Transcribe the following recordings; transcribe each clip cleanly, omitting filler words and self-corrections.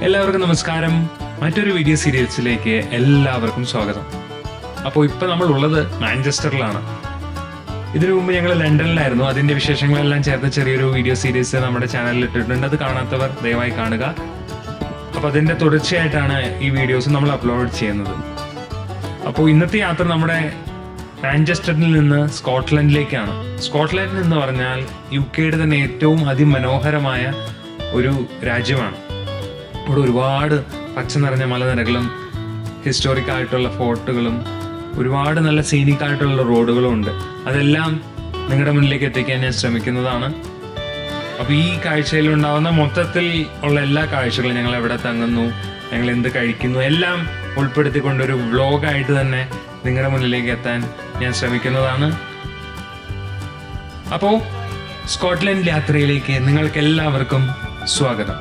എല്ലാവർക്കും നമസ്കാരം. മറ്റൊരു വീഡിയോ സീരീസിലേക്ക് എല്ലാവർക്കും സ്വാഗതം. അപ്പോൾ ഇപ്പോൾ നമ്മൾ ഉള്ളത് മാഞ്ചസ്റ്ററിലാണ്. ഇതിനു മുമ്പ് ഞങ്ങൾ ലണ്ടനിലായിരുന്നു. അതിൻ്റെ വിശേഷങ്ങളെല്ലാം ചേർത്ത് ചെറിയൊരു വീഡിയോ സീരീസ് നമ്മുടെ ചാനലിൽ ഇട്ടിട്ടുണ്ട്. അത് കാണാത്തവർ ദയവായി കാണുക. അപ്പോൾ അതിൻ്റെ തുടർച്ചയായിട്ടാണ് ഈ വീഡിയോസ് നമ്മൾ അപ്ലോഡ് ചെയ്യുന്നത്. അപ്പോൾ ഇന്നത്തെ യാത്ര നമ്മുടെ മാഞ്ചസ്റ്ററിൽ നിന്ന് സ്കോട്ട്ലൻഡിലേക്കാണ്. സ്കോട്ട്ലൻഡ് എന്ന് പറഞ്ഞാൽ UK തന്നെ ഏറ്റവും അതിമനോഹരമായ ഒരു രാജ്യമാണ്. ഇവിടെ ഒരുപാട് പച്ച നിറഞ്ഞ മലനിരകളും ഹിസ്റ്റോറിക് ആയിട്ടുള്ള ഫോർട്ടുകളും ഒരുപാട് നല്ല സീനിക് ആയിട്ടുള്ള റോഡുകളും ഉണ്ട്. അതെല്ലാം നിങ്ങളുടെ മുന്നിലേക്ക് എത്തിക്കാൻ ഞാൻ ശ്രമിക്കുന്നതാണ്. അപ്പോൾ ഈ കാഴ്ചയിലുണ്ടാവുന്ന മൊത്തത്തിൽ ഉള്ള എല്ലാ കാഴ്ചകളും, ഞങ്ങൾ എവിടെ തങ്ങുന്നു, ഞങ്ങൾ എന്ത് കഴിക്കുന്നു, എല്ലാം ഉൾപ്പെടുത്തിക്കൊണ്ടൊരു വ്ലോഗായിട്ട് തന്നെ നിങ്ങളുടെ മുന്നിലേക്ക് എത്താൻ ഞാൻ ശ്രമിക്കുന്നതാണ്. അപ്പോൾ സ്കോട്ട്ലൻഡ് യാത്രയിലേക്ക് നിങ്ങൾക്ക് എല്ലാവർക്കും സ്വാഗതം.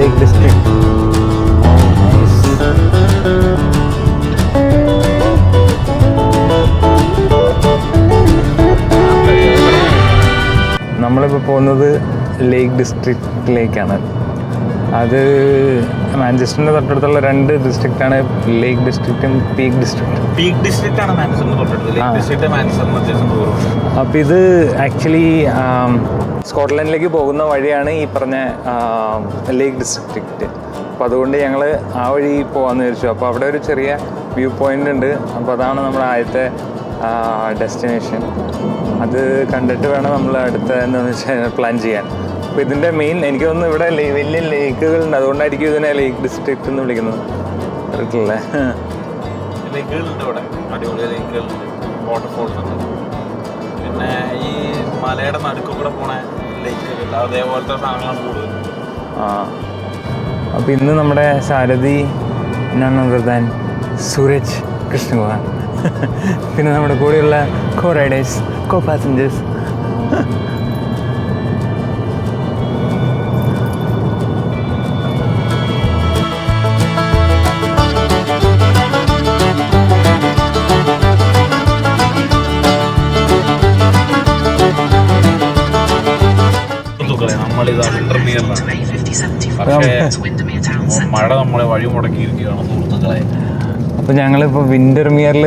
Lake District. നമ്മളിപ്പോൾ പോകുന്നത് ലേക്ക് ഡിസ്ട്രിക്റ്റിലേക്കാണ്. അത് മാഞ്ചസ്റ്ററിൻ്റെ തൊട്ടടുത്തുള്ള രണ്ട് ഡിസ്ട്രിക്റ്റാണ്, ലേക്ക് ഡിസ്ട്രിക്റ്റും പീക്ക് ഡിസ്ട്രിക്റ്റും. പീക്ക് ഡിസ്ട്രിക്റ്റ് ആണ് മാഞ്ചസ്റ്ററിന് തൊട്ടടുത്ത്. ലേക്ക് ഡിസ്ട്രിക്റ്റ് മാഞ്ചസ്റ്ററിന് അത്യാവശ്യം ദൂരം. അപ്പോൾ ഇത് ആക്ച്വലി സ്കോട്ട്ലൻഡിലേക്ക് പോകുന്ന വഴിയാണ് ഈ പറഞ്ഞ ലേക്ക് ഡിസ്ട്രിക്റ്റ്. അപ്പോൾ അതുകൊണ്ട് ഞങ്ങൾ ആ വഴി പോകാമെന്ന് വിചാരിച്ചു. അപ്പോൾ അവിടെ ഒരു ചെറിയ വ്യൂ പോയിൻ്റ് ഉണ്ട്. അപ്പോൾ അതാണ് നമ്മുടെ ആദ്യത്തെ ഡെസ്റ്റിനേഷൻ. അത് കണ്ടിട്ട് വേണം നമ്മൾ അടുത്ത എന്താണെന്ന് വെച്ചാൽ പ്ലാൻ ചെയ്യാൻ. അപ്പോൾ ഇതിൻ്റെ മെയിൻ, എനിക്ക് തോന്നുന്നു ഇവിടെ വലിയ ലേക്കുകളുണ്ട്, അതുകൊണ്ടായിരിക്കും ഇതിനെ ലേക്ക് ഡിസ്ട്രിക്റ്റ് എന്ന് വിളിക്കുന്നത്. അറിയിട്ടില്ലേ? ലേക്കുകളുണ്ട് ഇവിടെ, അടിപൊളി ലേക്കുകളുണ്ട്, വാട്ടർഫോൾസ് ഉണ്ട്. പിന്നെ ഈ മലയുടെ നടുക്ക് കൂടെ പോണ ലേക്കുകൾ, അതേപോലത്തെ സാധനങ്ങളാണ് കൂടുതൽ. അപ്പോൾ ഇന്ന് നമ്മുടെ സാരഥി none other than Suraj Krishnakumar, പിന്നെ നമ്മുടെ കൂടെയുള്ള കോ റൈഡേഴ്സ്, കോ പാസഞ്ചേഴ്സ്. നമ്മളിത് ഇന്റർമിയറിലാണ്. പക്ഷേ മഴ നമ്മളെ വഴി മുടക്കിയിരിക്കുകയാണ് സുഹൃത്തുക്കളെ. അപ്പോൾ ഞങ്ങളിപ്പോൾ വിൻ്റർമിയറിൽ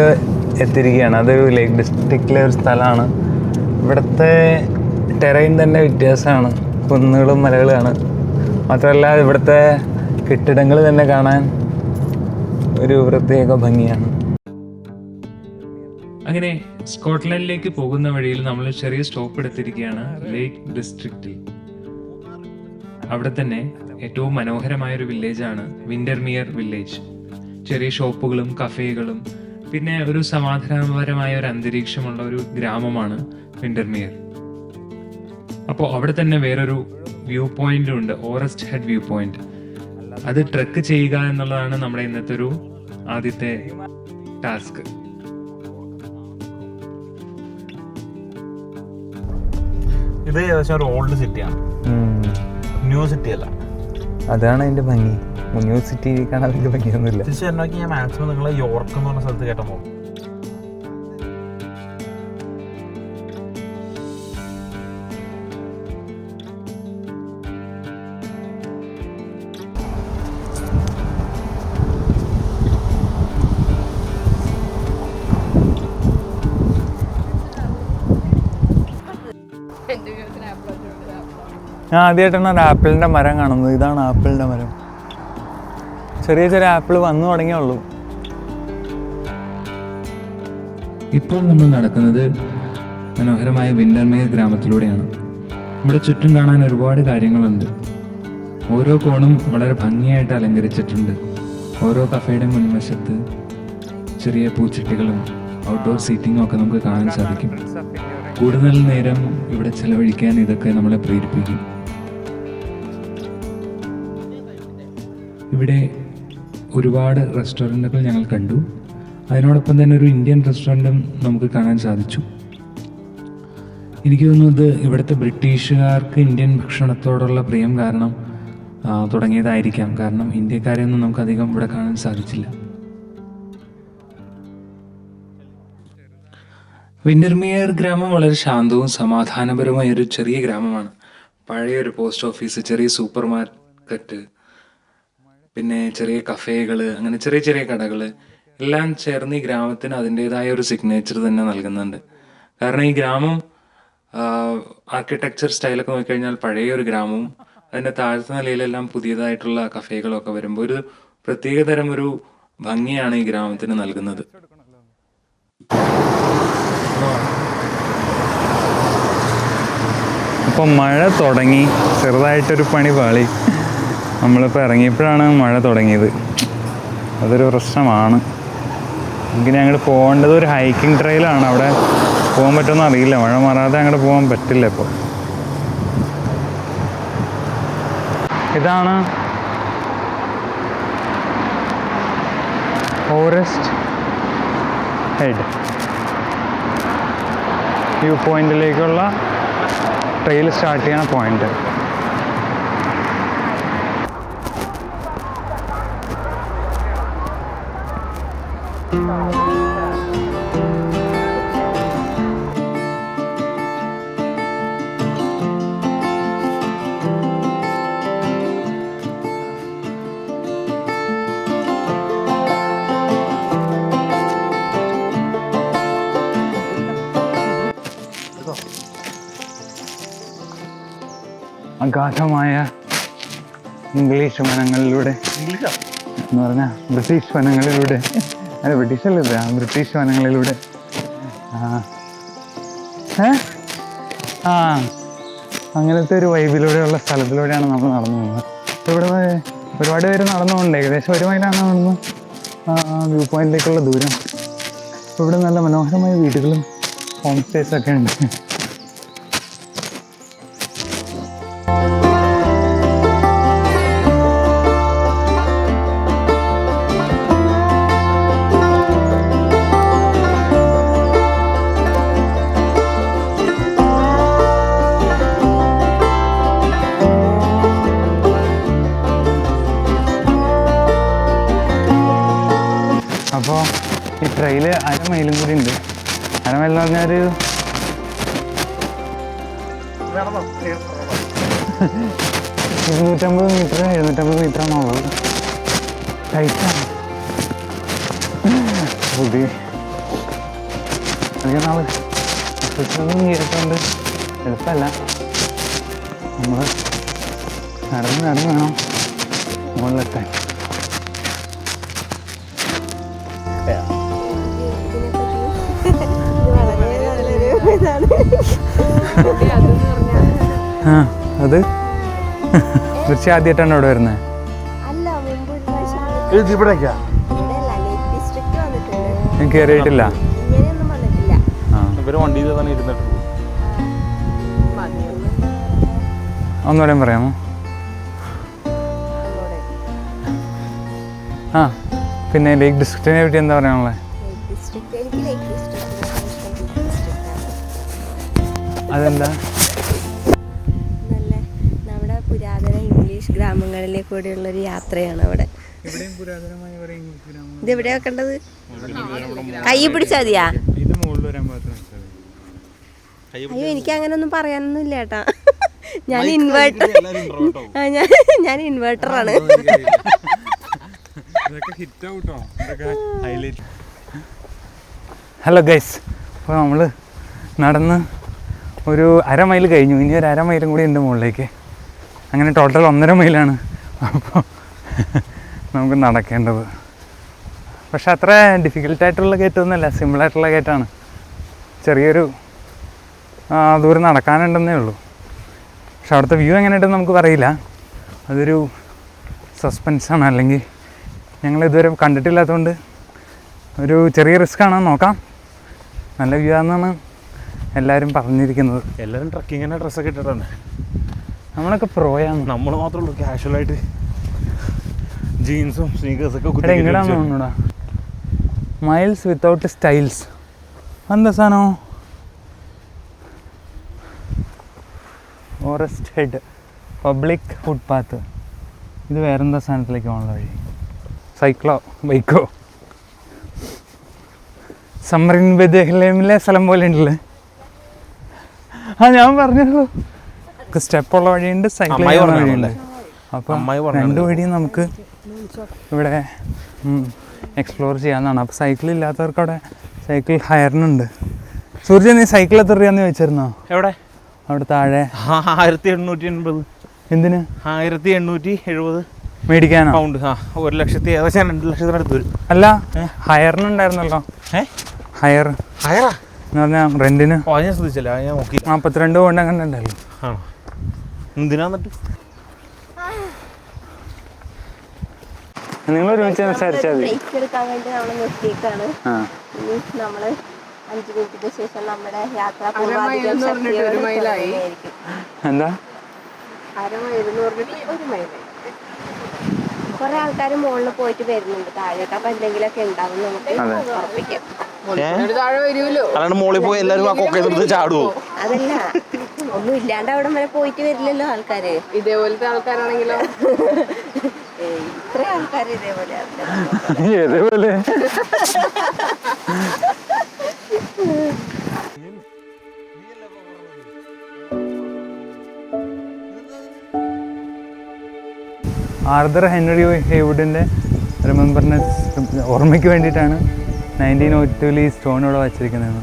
എത്തിയിരിക്കുകയാണ്. അതൊരു ലേക്ക് ഡിസ്ട്രിക്റ്റിലെ ഒരു സ്ഥലമാണ്. ഇവിടുത്തെ ടെറൈൻ തന്നെ വ്യത്യാസമാണ്, കുന്നുകളും മലകളുമാണ്. മാത്രമല്ല ഇവിടുത്തെ കെട്ടിടങ്ങൾ തന്നെ കാണാൻ ഒരു പ്രത്യേക ഭംഗിയാണ്. അങ്ങനെ സ്കോട്ട്ലൻഡിലേക്ക് പോകുന്ന വഴിയിൽ നമ്മൾ ചെറിയ സ്റ്റോപ്പ് എടുത്തിരിക്കുകയാണ് ലേക്ക് ഡിസ്ട്രിക്റ്റിൽ. അവിടെ തന്നെ ഏറ്റവും മനോഹരമായ ഒരു വില്ലേജാണ് വിൻ്റർമിയർ വില്ലേജ്. ചെറിയ ഷോപ്പുകളും കഫേകളും പിന്നെ ഒരു സമാധാനപരമായ ഒരു അന്തരീക്ഷമുള്ള ഒരു ഗ്രാമമാണ് വിൻ്റർമിയർ. അപ്പോൾ അവിടെ തന്നെ വേറൊരു വ്യൂ പോയിന്റും ഉണ്ട്, ഓറസ്റ്റ് ഹെഡ് വ്യൂ പോയിന്റ്. അത് ട്രെക്ക് ചെയ്യുക എന്നുള്ളതാണ് നമ്മുടെ ഇന്നത്തെ ഒരു ആദ്യത്തെ ടാസ്ക്. ഇത് ഏകദേശം ഒരു ഓൾഡ് സിറ്റിയാണ്, ന്യൂ സിറ്റി അല്ല. അതാണ് അതിൻ്റെ ഭംഗി. ന്യൂ സിറ്റി കാണാൻ വലിയ ഭംഗിയൊന്നുമില്ല. തിരിച്ചു എന്നൊക്കെ ഞാൻ മാക്സിമം നിങ്ങൾ യോർക്ക് എന്ന് പറഞ്ഞ സ്ഥലത്ത് കേട്ടോ പോകും. ഞാൻ ആദ്യമായിട്ടാണ് ഒരു ആപ്പിളിൻ്റെ മരം കാണുന്നത്. ഇതാണ് ആപ്പിളിൻ്റെ മരം. ചെറിയ ചെറിയ ആപ്പിൾ വന്നു തുടങ്ങിയുള്ളൂ. ഇപ്പോൾ നമ്മൾ നടക്കുന്നത് മനോഹരമായ വിൻ്റർമിയർ ഗ്രാമത്തിലൂടെയാണ്. ഇവിടെ ചുറ്റും കാണാൻ ഒരുപാട് കാര്യങ്ങളുണ്ട്. ഓരോ കോണും വളരെ ഭംഗിയായിട്ട് അലങ്കരിച്ചിട്ടുണ്ട്. ഓരോ കഫേയുടെ മുൻവശത്ത് ചെറിയ പൂച്ചട്ടികളും ഔട്ട്ഡോർ സീറ്റിങ്ങും ഒക്കെ നമുക്ക് കാണാൻ സാധിക്കും. കൂടുതൽ നേരം ഇവിടെ ചെലവഴിക്കാൻ ഇതൊക്കെ നമ്മളെ പ്രേരിപ്പിക്കും. ഇവിടെ ഒരുപാട് റെസ്റ്റോറൻറ്റുകൾ ഞങ്ങൾ കണ്ടു. അതിനോടൊപ്പം തന്നെ ഒരു ഇന്ത്യൻ റെസ്റ്റോറൻറ്റും നമുക്ക് കാണാൻ സാധിച്ചു. എനിക്ക് തോന്നുന്നത് ഇവിടുത്തെ ബ്രിട്ടീഷുകാർക്ക് ഇന്ത്യൻ ഭക്ഷണത്തോടുള്ള പ്രിയം കാരണം തുടങ്ങിയതായിരിക്കാം. കാരണം ഇന്ത്യക്കാരെയൊന്നും നമുക്കധികം ഇവിടെ കാണാൻ സാധിച്ചില്ല. വിൻഡർമിയർ ഗ്രാമം വളരെ ശാന്തവും സമാധാനപരമായ ഒരു ചെറിയ ഗ്രാമമാണ്. പഴയൊരു പോസ്റ്റ് ഓഫീസ്, ചെറിയ സൂപ്പർ മാർക്കറ്റ്, പിന്നെ ചെറിയ കഫേകൾ, അങ്ങനെ ചെറിയ ചെറിയ കടകൾ എല്ലാം ചേർന്ന് ഈ ഗ്രാമത്തിന് അതിൻ്റേതായ ഒരു സിഗ്നേച്ചർ തന്നെ നൽകുന്നുണ്ട്. കാരണം ഈ ഗ്രാമം ആർക്കിടെക്ചർ സ്റ്റൈലൊക്കെ നോക്കിക്കഴിഞ്ഞാൽ പഴയ ഒരു ഗ്രാമവും അതിൻ്റെ താഴത്തെ നിലയിലെല്ലാം പുതിയതായിട്ടുള്ള കഫേകളൊക്കെ വരുമ്പോൾ ഒരു പ്രത്യേക തരം ഒരു ഭംഗിയാണ് ഈ ഗ്രാമത്തിന് നൽകുന്നത്. അപ്പോൾ മഴ തുടങ്ങി, ചെറുതായിട്ടൊരു പണി പാളി. നമ്മളിപ്പോൾ ഇറങ്ങിയപ്പോഴാണ് മഴ തുടങ്ങിയത്. അതൊരു പ്രശ്നമാണ്. എങ്കിലും ഞങ്ങൾ പോകേണ്ടത് ഒരു ഹൈക്കിംഗ് ട്രെയിലാണ്. അവിടെ പോകാൻ പറ്റുമെന്ന് അറിയില്ല. മഴ മാറാതെ അങ്ങോട്ട് പോകാൻ പറ്റില്ല. ഇപ്പോൾ ഇതാണ് ഫോറസ്റ്റ് ഹെഡ് വ്യൂ പോയിന്റിലേക്കുള്ള ട്രെയിൽ സ്റ്റാർട്ട് ചെയ്യുന്ന പോയിന്റ്. അഗാധമായ ഇംഗ്ലീഷ് വനങ്ങളിലൂടെ എന്ന് പറഞ്ഞാൽ ബ്രിട്ടീഷ് വനങ്ങളിലൂടെ, അല്ല ബ്രിട്ടീഷല്ല, ബ്രിട്ടീഷ് വനങ്ങളിലൂടെ അങ്ങനത്തെ ഒരു വൈബിലൂടെയുള്ള സ്ഥലത്തിലൂടെയാണ് നമ്മൾ നടന്നു പോകുന്നത്. ഇവിടെ ഒരുപാട് പേര് നടന്നുകൊണ്ട് ഏകദേശം 1 മൈലാണ് നടന്നു വ്യൂ പോയിന്റിലേക്കുള്ള ദൂരം. ഇവിടെ നല്ല മനോഹരമായ വീടുകളും ഹോം സ്റ്റേസൊക്കെ ഉണ്ട്. അപ്പോൾ ഈ ട്രെയില് 1/2 മൈലും കൂടി ഉണ്ട്. 1/2 മൈൽ എന്ന് പറഞ്ഞാൽ ഒരു 250 മീറ്റർ 750 മീറ്ററാണുള്ളത്. ടൈറ്റാണ്. പുതിയ അധികം നാൾ ഒന്നും ചെയ്തിട്ടുണ്ട്. എളുപ്പമല്ല. നമ്മൾ നടന്ന് വേണം മുകളിലെത്താൻ. അത് തീർച്ചയായും ആദ്യമായിട്ടാണ് ഇവിടെ വരുന്നത്. ഞാൻ കയറിയിട്ടില്ല. ഒന്നുകൂടെ പറയാമോ? പിന്നെ ലേക്ക് ഡിസ്ട്രിക്റ്റിനെ പറ്റി എന്താ പറയാനുള്ളത്? അതെന്താ? നമ്മുടെ പുരാതന ഇംഗ്ലീഷ് ഗ്രാമങ്ങളിലേക്കൂടെയുള്ളൊരു യാത്രയാണ് അവിടെ. ഇത് എവിടെയാ കണ്ടത്? കൈ പിടിച്ചാ മതിയാ? അയ്യോ, എനിക്ക് അങ്ങനെ ഒന്നും പറയാനൊന്നും ഇല്ല ചേട്ടാ. ഞാൻ ഇൻവേർട്ടറാണ്. ഹലോ ഗൈസ്, അപ്പോൾ നമ്മൾ നടന്ന് ഒരു 1/2 മൈൽ കഴിഞ്ഞു. ഇനി ഒരു 1/2 മൈലും കൂടി ഉണ്ട് മുകളിലേക്ക്. അങ്ങനെ ടോട്ടൽ 1.5 മൈലാണ് അപ്പോൾ നമുക്ക് നടക്കേണ്ടത്. പക്ഷെ അത്ര ഡിഫിക്കൽട്ടായിട്ടുള്ള കയറ്റമൊന്നുമല്ല, സിമ്പിളായിട്ടുള്ള കയറ്റമാണ്. ചെറിയൊരു ദൂരം നടക്കാനുണ്ടെന്നേ ഉള്ളൂ. പക്ഷെ അവിടുത്തെ വ്യൂ എങ്ങനെയുണ്ടെന്ന് നമുക്ക് പറയില്ല. അതൊരു സസ്പെൻസാണ്. അല്ലെങ്കിൽ ഞങ്ങളിതുവരെ കണ്ടിട്ടില്ലാത്തതുകൊണ്ട് ഒരു ചെറിയ റിസ്ക്കാണ്. നോക്കാം. നല്ല വ്യൂ ആണെന്നാണ് എല്ലാവരും പറഞ്ഞിരിക്കുന്നത്. എല്ലാവരും ട്രക്കിങ്ങിൻ്റെ ഡ്രസ്സൊക്കെ ഇട്ടിട്ടാണ്. നമ്മളൊക്കെ പ്രോയാണ്. നമ്മൾ മാത്രമേ ഉള്ളൂ കാഷ്വലായിട്ട് ജീൻസും സ്നീക്കേഴ്സൊക്കെ. എങ്ങനെയാണെന്ന് തോന്നുന്നുടാ. മൈൽസ് വിത്തൗട്ട് സ്റ്റൈൽസ് എന്താ സാധനോ? Forest head public footpath. ഇത് വേറെന്താ സാധനത്തിലേക്ക് പോകാനുള്ള വഴി? സൈക്കിളോ ബൈക്കോ? സമ്മറിൻ ബദേഹ്ലേമിലെ സ്ഥലം പോലെ ഉണ്ടല്ലേ? ഞാൻ പറഞ്ഞല്ലോ സ്റ്റെപ്പുള്ള വഴിയുണ്ട്, സൈക്കിൾ വഴിയുണ്ട്. അപ്പം 2 വഴിയും നമുക്ക് ഇവിടെ എക്സ്പ്ലോർ ചെയ്യാവുന്നതാണ്. അപ്പോൾ സൈക്കിൾ ഇല്ലാത്തവർക്ക് അവിടെ സൈക്കിൾ ഹയറിനുണ്ട്. സൂര്യ, നീ സൈക്കിൾ എത്ര രൂപയാന്ന് ചോദിച്ചിരുന്നോ? എവിടെ? അവിടെ താഴെ 1880. എന്തിന്? 1870 മേടിക്കാനോ? പൗണ്ട്. 1 ലക്ഷത്തി ഏകദേശം 2 ലക്ഷത്തിനടുത്ത് വരും. അല്ല, ഹയറിനുണ്ടായിരുന്നല്ലോ. ഹയർ ഹയറാ എന്ന് പറഞ്ഞാൽ റെന്റിന്. ഞാൻ ശ്രദ്ധിച്ചില്ല, ഞാൻ നോക്കി. 42 പൗണ്ട് അങ്ങനെ ഉണ്ടല്ലോ. ആണോ? എന്തിനാന്നിട്ട്? നിങ്ങൾ ഒരുമിച്ച് സംസാരിച്ചാൽ മതി. ബ്രേക്ക് എടുക്കാൻ വേണ്ടി നമ്മൾ നിർത്തിയേക്കാണ്. ഇനി നമ്മള് 5 മിനിറ്റിന് ശേഷം നമ്മുടെ യാത്ര പൂർവാധികം ശക്തിയോടെ എന്താ 1 മൈൽ. കുറെ ആൾക്കാർ മുകളിൽ പോയിട്ട് വരുന്നുണ്ട് താഴേക്ക്. അപ്പൊ എന്തെങ്കിലുമൊക്കെ ഉണ്ടാവും നമുക്ക് ഉറപ്പിക്കാം. അല്ലാണ്ട് മോളിൽ പോയി എല്ലാവരും ആ കൊക്കയെടുത്ത് ചാടുവോ? അതല്ല, ഒന്നും ഇല്ലാണ്ട് അവിടെ വരെ പോയിട്ട് വരില്ലല്ലോ ആൾക്കാര്. ഇതേപോലത്തെ ആൾക്കാരാണെങ്കിലോ? ഇത്ര ആൾക്കാർ ഇതേപോലെ ഏതേപോലെ ആർതർ ഹെൻറി ഹേവുഡിൻ്റെ ഓർമ്മയ്ക്ക് വേണ്ടിയിട്ടാണ് 1902 ഈ സ്റ്റോൺ ഇവിടെ വച്ചിരിക്കുന്നത്.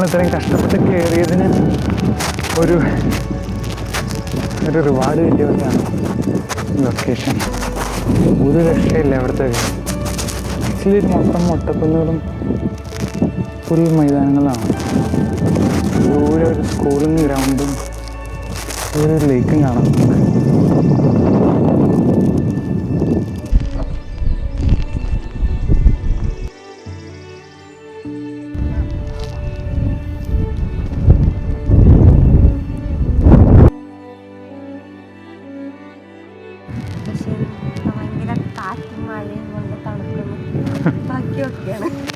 ഇത്രയും കഷ്ടപ്പെട്ട് കയറിയതിന് ഒരു റിവാർഡ് കിട്ടിയവരാണ് ലൊക്കേഷൻ. ഒരു രക്ഷയില്ല ഇവിടുത്തെ. ആക്ച്വലി ഇത് മൊത്തം മൊട്ടക്കുന്നുകളും ഫുൾ മൈതാനങ്ങളാണ്. ദൂരെ ഒരു സ്കൂളും ഗ്രൗണ്ടും ഒരു ലേക്കും കാണാം.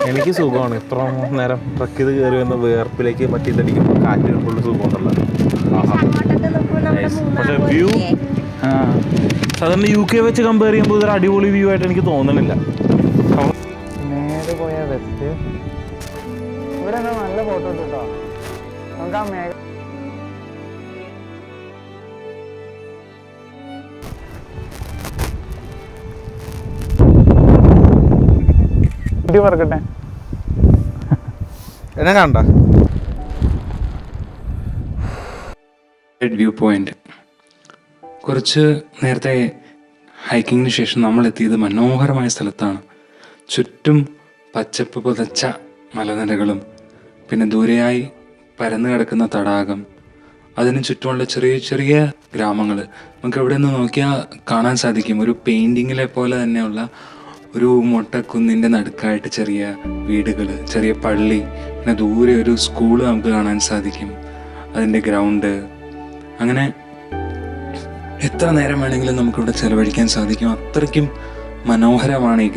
എനിക്ക് സുഖമാണ്. ഇത്ര നേരം ട്രക്ക് ചെയ്ത് കയറി വന്ന വേർപ്പിലേക്ക് മറ്റേതടിക്കുമ്പോൾ കാറ്റ് വരുമ്പോൾ സുഖമുണ്ടല്ലോ. പക്ഷേ വ്യൂ സാധാരണ UK വെച്ച് കമ്പയർ ചെയ്യുമ്പോൾ ഇതൊരു അടിപൊളി വ്യൂ ആയിട്ട് എനിക്ക് തോന്നണില്ല. നേരെ പോയ വെസ്റ്റ് ഇവിടെ നല്ല ഫോട്ടോ കിട്ടോ. നമുക്ക് ആ മേഘ പറക്കട്ടെ എന്നെ കണ്ട വ്യൂ പോയിന്റ്. കുറച്ച് നേരത്തെ ഹൈക്കിങ്ങിന് ശേഷം നമ്മൾ എത്തിയത് മനോഹരമായ സ്ഥലത്താണ്. ചുറ്റും പച്ചപ്പ് പുതച്ച മലനിരകളും പിന്നെ ദൂരെയായി പരന്നു കിടക്കുന്ന തടാകം, അതിന് ചുറ്റുമുള്ള ചെറിയ ചെറിയ ഗ്രാമങ്ങൾ നമുക്ക് എവിടെ നിന്ന് നോക്കിയാൽ കാണാൻ സാധിക്കും. ഒരു പെയിൻറ്റിങ്ങിലെ പോലെ തന്നെയുള്ള ഒരു മൊട്ടക്കുന്നിൻ്റെ നടുക്കായിട്ട് ചെറിയ വീടുകൾ, ചെറിയ പള്ളി, പിന്നെ ദൂരെ ഒരു സ്കൂള് നമുക്ക് കാണാൻ സാധിക്കും, അതിൻ്റെ ഗ്രൗണ്ട്. അങ്ങനെ എത്ര നേരം വേണമെങ്കിലും നമുക്കിവിടെ ചെലവഴിക്കാൻ സാധിക്കും. അത്രയ്ക്കും മനോഹരമാണ് ഈ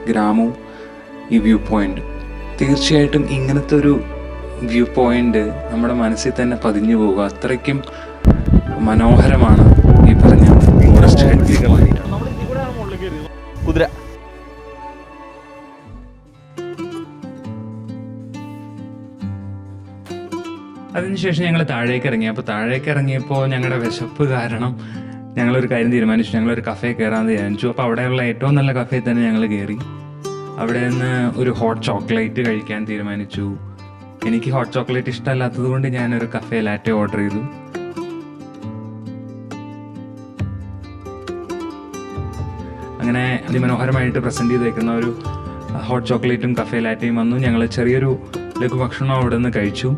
ഗ്രാമവും ഈ വ്യൂ പോയിന്റ്. തീർച്ചയായിട്ടും ഇങ്ങനത്തെ ഒരു വ്യൂ പോയിന്റ് നമ്മുടെ മനസ്സിൽ തന്നെ പതിഞ്ഞു പോകുക. അത്രയ്ക്കും മനോഹരമാണ് ഈ പറഞ്ഞ ഫോറസ്റ്റ് ഹെഡ് വ്യൂ പോയിന്റ്. അതിനുശേഷം ഞങ്ങൾ താഴേക്ക് ഇറങ്ങി. അപ്പോൾ താഴേക്ക് ഇറങ്ങിയപ്പോൾ ഞങ്ങളുടെ വിശപ്പ് കാരണം ഞങ്ങളൊരു കാര്യം തീരുമാനിച്ചു, ഞങ്ങളൊരു കഫേ കയറാമെന്ന് തീരുമാനിച്ചു. അപ്പോൾ അവിടെയുള്ള ഏറ്റവും നല്ല കഫേ തന്നെ ഞങ്ങൾ കയറി. അവിടെ നിന്ന് ഒരു ഹോട്ട് ചോക്ലേറ്റ് കഴിക്കാൻ തീരുമാനിച്ചു. എനിക്ക് ഹോട്ട് ചോക്ലേറ്റ് ഇഷ്ടമല്ലാത്തത് കൊണ്ട് ഞാനൊരു കഫേ ലാറ്റെ ഓർഡർ ചെയ്തു. അങ്ങനെ അതിമനോഹരമായിട്ട് പ്രസൻറ്റ് ചെയ്ത് വയ്ക്കുന്ന ഒരു ഹോട്ട് ചോക്ലേറ്റും കഫേ ലാറ്റയും വന്നു. ഞങ്ങൾ ചെറിയൊരു ലഘുഭക്ഷണം അവിടെ നിന്ന് കഴിച്ചു.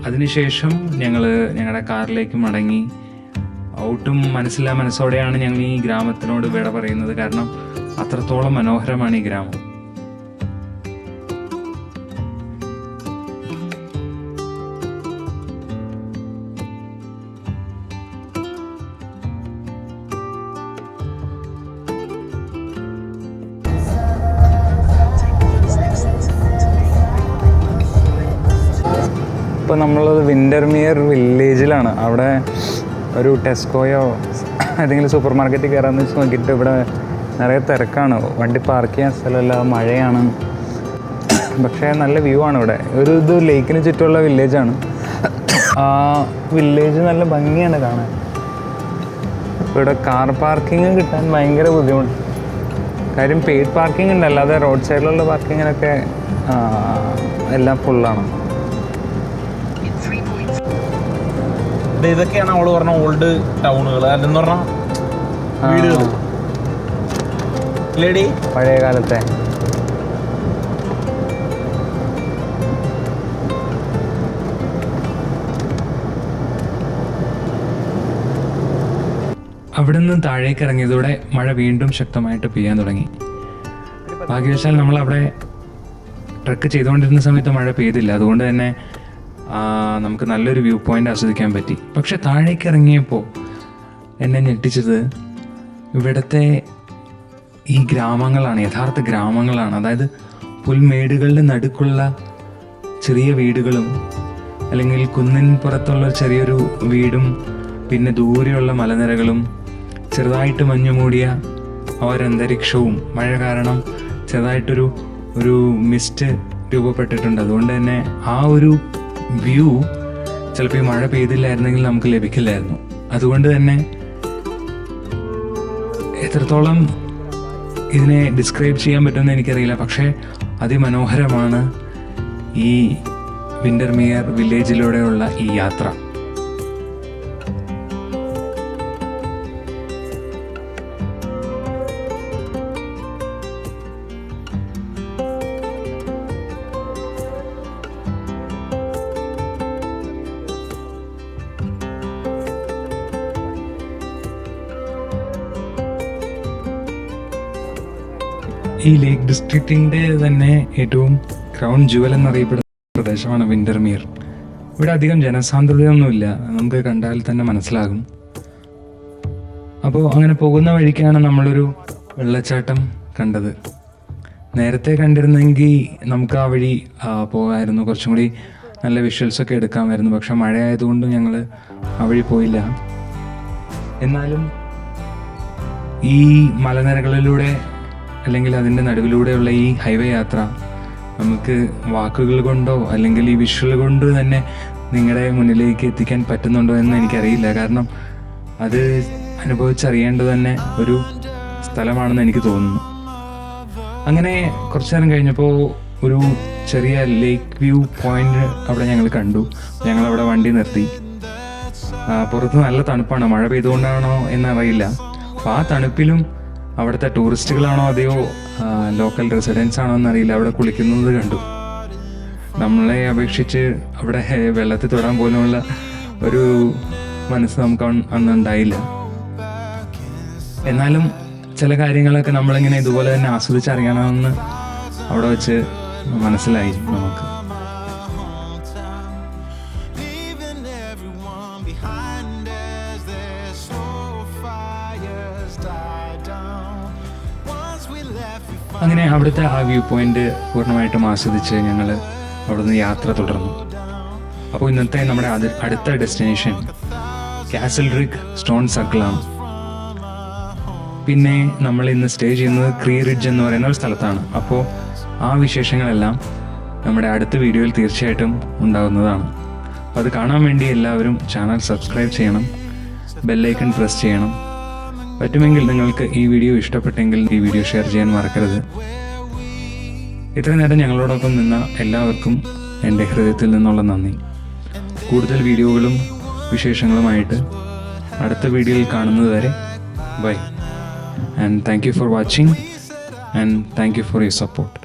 അതിനുശേഷം ഞങ്ങൾ ഞങ്ങളുടെ കാറിലേക്ക് മടങ്ങി. ഒട്ടും മനസ്സോടെയാണ് ഞങ്ങൾ ഈ ഗ്രാമത്തിനോട് വിട പറയുന്നത്. കാരണം അത്രത്തോളം മനോഹരമാണ് ഈ ഗ്രാമം. ഇപ്പോൾ നമ്മളത് വിൻ്റർമിയർ വില്ലേജിലാണ്. അവിടെ ഒരു ടെസ്കോയോ ഏതെങ്കിലും സൂപ്പർ മാർക്കറ്റിൽ കയറാമെന്ന് വെച്ച് നോക്കിയിട്ട് ഇവിടെ നിറയെ തിരക്കാണ്. വണ്ടി പാർക്ക് ചെയ്യാൻ സ്ഥലമല്ല, മഴയാണ്. പക്ഷേ നല്ല വ്യൂ ആണ് ഇവിടെ. ഇത് ലേക്കിന് ചുറ്റുമുള്ള വില്ലേജാണ്. ആ വില്ലേജ് നല്ല ഭംഗിയാണ് കാണാൻ. ഇവിടെ കാർ പാർക്കിങ് കിട്ടാൻ ഭയങ്കര ബുദ്ധിമുട്ട്. കാര്യം പെയ്ഡ് പാർക്കിംഗ് ഉണ്ട്, അല്ലാതെ റോഡ് സൈഡിലുള്ള പാർക്കിങ്ങിനൊക്കെ എല്ലാം ഫുള്ളാണ്. ഇതൊക്കെയാണ് അവള് പറഞ്ഞ ഓൾഡ് ടൗണുകൾ, അല്ലെന്ന് പറഞ്ഞ വീടുകൾ ലേഡി പഴയ കാലത്തെ. അവിടെ നിന്ന് താഴേക്ക് ഇറങ്ങിയതോടെ മഴ വീണ്ടും ശക്തമായിട്ട് പെയ്യാൻ തുടങ്ങി. ഭാഗ്യവശാൽ നമ്മൾ അവിടെ ട്രെക്ക് ചെയ്തുകൊണ്ടിരുന്ന സമയത്ത് മഴ പെയ്തില്ല. അതുകൊണ്ട് തന്നെ നമുക്ക് നല്ലൊരു വ്യൂ പോയിൻ്റ് ആസ്വദിക്കാൻ പറ്റി. പക്ഷെ താഴേക്ക് ഇറങ്ങിയപ്പോൾ എന്നെ ഞെട്ടിച്ചത് ഇവിടുത്തെ ഈ ഗ്രാമങ്ങളാണ്, യഥാർത്ഥ ഗ്രാമങ്ങളാണ്. അതായത് പുൽമേടുകളുടെ നടുക്കുള്ള ചെറിയ വീടുകളും, അല്ലെങ്കിൽ കുന്നിൻ പുറത്തുള്ള ചെറിയൊരു വീടും, പിന്നെ ദൂരെയുള്ള മലനിരകളും, ചെറുതായിട്ട് മഞ്ഞു മൂടിയ ഒരന്തരീക്ഷവും, മഴ കാരണം ചെറുതായിട്ടൊരു മിസ്റ്റ് രൂപപ്പെട്ടിട്ടുണ്ട്. അതുകൊണ്ട് തന്നെ ആ ഒരു വ്യൂ ചിലപ്പോൾ ഈ മഴ പെയ്തില്ലായിരുന്നെങ്കിൽ നമുക്ക് ലഭിക്കില്ലായിരുന്നു. അതുകൊണ്ട് തന്നെ എത്രത്തോളം ഇതിനെ ഡിസ്ക്രൈബ് ചെയ്യാൻ പറ്റുമെന്ന് എനിക്കറിയില്ല. പക്ഷേ അതിമനോഹരമാണ് ഈ വിൻ്റർമിയർ വില്ലേജിലൂടെയുള്ള ഈ യാത്ര. ഈ ലേക്ക് ഡിസ്ട്രിക്റ്റിൻ്റെ തന്നെ ഏറ്റവും ക്രൗൺ ജുവൽ എന്നറിയപ്പെടുന്ന പ്രദേശമാണ് വിൻ്റർമിയർ. ഇവിടെ അധികം ജനസാന്ദ്രതയൊന്നുമില്ല, നമുക്ക് കണ്ടാൽ തന്നെ മനസ്സിലാകും. അപ്പോൾ അങ്ങനെ പോകുന്ന വഴിക്കാണ് നമ്മളൊരു വെള്ളച്ചാട്ടം കണ്ടത്. നേരത്തെ കണ്ടിരുന്നെങ്കിൽ നമുക്ക് ആ വഴി പോകാമായിരുന്നു, കുറച്ചും കൂടി നല്ല വിഷ്വൽസൊക്കെ എടുക്കാമായിരുന്നു. പക്ഷെ മഴ ആയതുകൊണ്ട് ഞങ്ങൾ ആ വഴി പോയില്ല. എന്നാലും ഈ മലനിരകളിലൂടെ അല്ലെങ്കിൽ അതിൻ്റെ നടുവിലൂടെയുള്ള ഈ ഹൈവേ യാത്ര നമുക്ക് വാക്കുകൾ കൊണ്ടോ അല്ലെങ്കിൽ ഈ വിഷ്വൽ കൊണ്ട് തന്നെ നിങ്ങളുടെ മുന്നിലേക്ക് എത്തിക്കാൻ പറ്റുന്നുണ്ടോ എന്ന് എനിക്കറിയില്ല. കാരണം അത് അനുഭവിച്ചറിയേണ്ടത് തന്നെ ഒരു സ്ഥലമാണെന്ന് എനിക്ക് തോന്നുന്നു. അങ്ങനെ കുറച്ചു നേരം കഴിഞ്ഞപ്പോൾ ഒരു ചെറിയ ലേക്ക് വ്യൂ പോയിന്റ് അവിടെ ഞങ്ങൾ കണ്ടു. ഞങ്ങളവിടെ വണ്ടി നിർത്തി. പുറത്ത് നല്ല തണുപ്പാണ്, മഴ പെയ്തുകൊണ്ടാണോ എന്നറിയില്ല. അപ്പോൾ ആ തണുപ്പിലും അവിടുത്തെ ടൂറിസ്റ്റുകളാണോ അതെയോ ലോക്കൽ റെസിഡൻസ് ആണോ എന്നറിയില്ല, അവിടെ കുളിക്കുന്നത് കണ്ടു. നമ്മളെ അപേക്ഷിച്ച് അവിടെ വെള്ളത്തിൽ തൊടാൻ പോലുമുള്ള ഒരു മനസ്സ് നമുക്ക് അന്നുണ്ടായില്ല. എന്നാലും ചില കാര്യങ്ങളൊക്കെ നമ്മളിങ്ങനെ ഇതുപോലെ തന്നെ ആസ്വദിച്ചറിയണമെന്ന് അവിടെ വെച്ച് മനസ്സിലായി നമുക്ക്. അങ്ങനെ അവിടുത്തെ ആ വ്യൂ പോയിന്റ് പൂർണ്ണമായിട്ടും ആസ്വദിച്ച് ഞങ്ങൾ അവിടുന്ന് യാത്ര തുടർന്നു. അപ്പോൾ ഇന്നത്തെ നമ്മുടെ അടുത്ത ഡെസ്റ്റിനേഷൻ കാസൽ റിഗ് സ്റ്റോൺ സർക്കിളാണ്. പിന്നെ നമ്മൾ ഇന്ന് സ്റ്റേ ചെയ്യുന്നത് ക്രീ റിഡ്ജ് എന്ന് പറയുന്ന ഒരു സ്ഥലത്താണ്. അപ്പോൾ ആ വിശേഷങ്ങളെല്ലാം നമ്മുടെ അടുത്ത വീഡിയോയിൽ തീർച്ചയായിട്ടും ഉണ്ടാകുന്നതാണ്. അപ്പോൾ അത് കാണാൻ വേണ്ടി എല്ലാവരും ചാനൽ സബ്സ്ക്രൈബ് ചെയ്യണം, ബെല്ലൈക്കൺ പ്രസ് ചെയ്യണം. പറ്റുമെങ്കിൽ നിങ്ങൾക്ക് ഈ വീഡിയോ ഇഷ്ടപ്പെട്ടെങ്കിൽ ഈ വീഡിയോ ഷെയർ ചെയ്യാൻ മറക്കരുത്. ഇത്രയും നേരം ഞങ്ങളോടൊപ്പം നിന്ന എല്ലാവർക്കും എൻ്റെ ഹൃദയത്തിൽ നിന്നുള്ള നന്ദി. കൂടുതൽ വീഡിയോകളും വിശേഷങ്ങളുമായിട്ട് അടുത്ത വീഡിയോയിൽ കാണുന്നത് വരെ bye. And thank you for watching and thank you for your support.